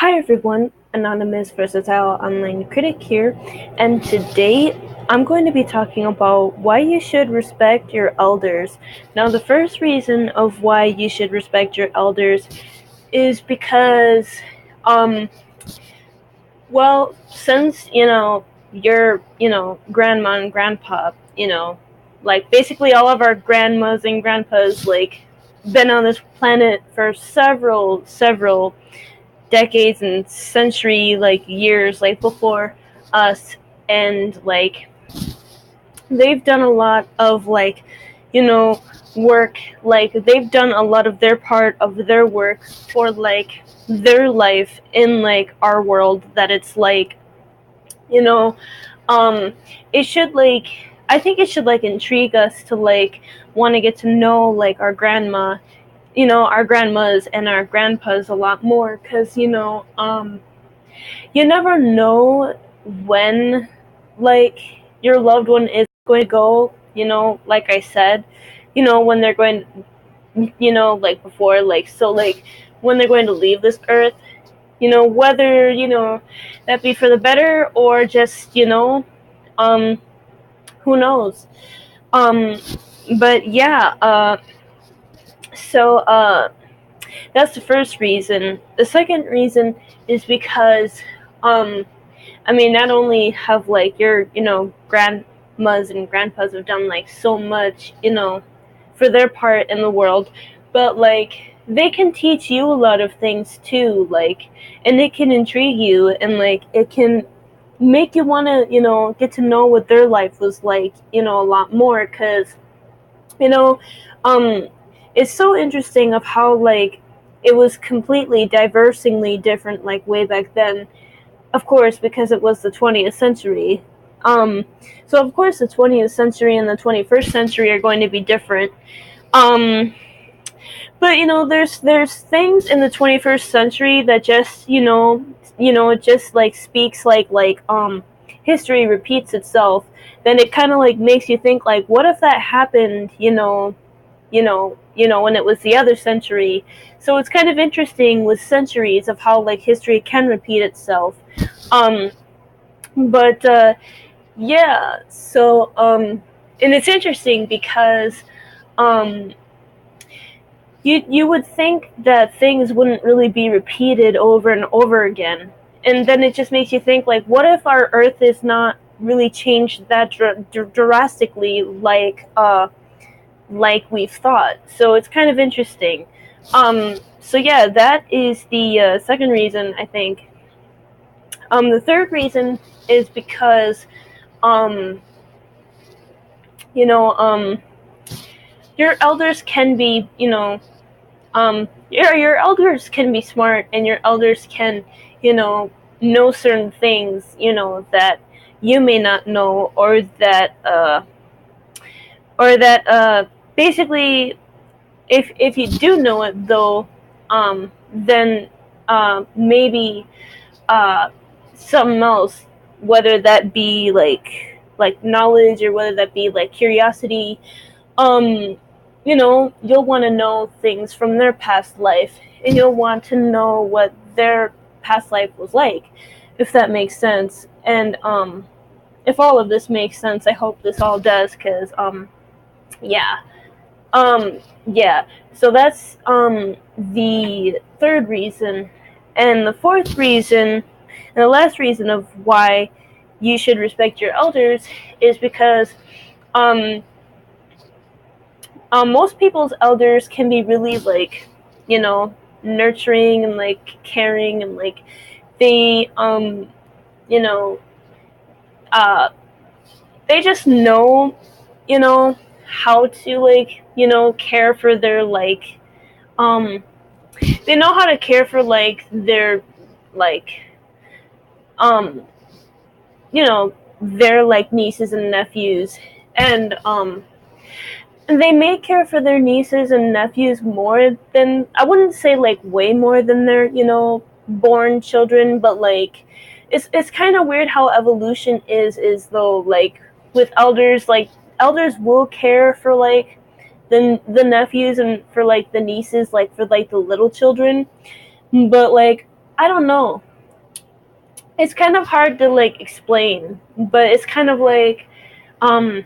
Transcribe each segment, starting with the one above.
Hi everyone, Anonymous Versatile Online Critic here, and today I'm going to be talking about why you should respect your elders. Now, the first reason of why you should respect your elders is because, um, since, your, grandma and grandpa, like basically all of our grandmas and grandpas, like, been on this planet for several decades and century like years like before us, and like they've done a lot of like you know work, like they've done a lot of their part of their work for like their life in like our world, that it's like you know um it should like I think it should like intrigue us to like want to get to know like our grandmas and our grandpas a lot more, because you never know when like your loved one is going to go, like I said, when they're going, like before, like so like when they're going to leave this earth, whether that be for the better or just um who knows. um but yeah, so that's the first reason. The second reason is because um not only have like your, grandmas and grandpas have done like so much, for their part in the world, but like they can teach you a lot of things too, like, and it can intrigue you, and like it can make you want to, get to know what their life was like, a lot more, because, you know, um, it's so interesting of how like it was completely diversingly different like way back then, of course, because it was the 20th century. Um, so of course, the 20th century and the 21st century are going to be different. Um, but there's things in the 21st century that just it just like speaks like history repeats itself. Then it kind of like makes you think like, what if that happened? When it was the other century. So it's kind of interesting with centuries of how like history can repeat itself. Um, but yeah, so and it's interesting because um, you would think that things wouldn't really be repeated over and over again, and then it just makes you think like, what if our Earth is not really changed that drastically, like we've thought? So it's kind of interesting. So yeah, that is the second reason, I think. The third reason is because um, you know, your elders can be, your elders can be smart, and your elders can, you know certain things, that you may not know, or that basically, if you do know it though, then maybe uh, something else, whether that be like knowledge, or whether that be like curiosity. um you'll want to know things from their past life, and you'll want to know what their past life was like, if that makes sense. And if all of this makes sense, I hope this all does, because yeah. Yeah, so that's the third reason. And the fourth reason, and the last reason of why you should respect your elders, is because um most people's elders can be really like, you know, nurturing and like caring, and like they you know uh they just know, you know, how to like, care for their like um they know how to care for like their like um their like nieces and nephews. And they may care for their nieces and nephews more than, I wouldn't say like way more than their, born children, but like it's kind of weird how evolution is though, like with elders, like elders will care for like the nephews, and for like the nieces, like for like the little children. But like I don't know. It's kind of hard to like explain, but it's kind of like um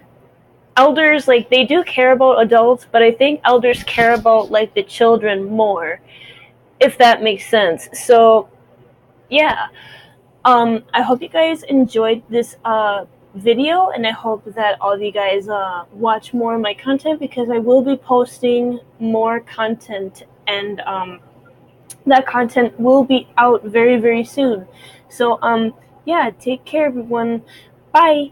elders, like they do care about adults, but I think elders care about like the children more, if that makes sense. So yeah, I hope you guys enjoyed this video, and I hope that all of you guys watch more of my content, because I will be posting more content, and that content will be out very, very soon. So yeah, take care everyone. Bye.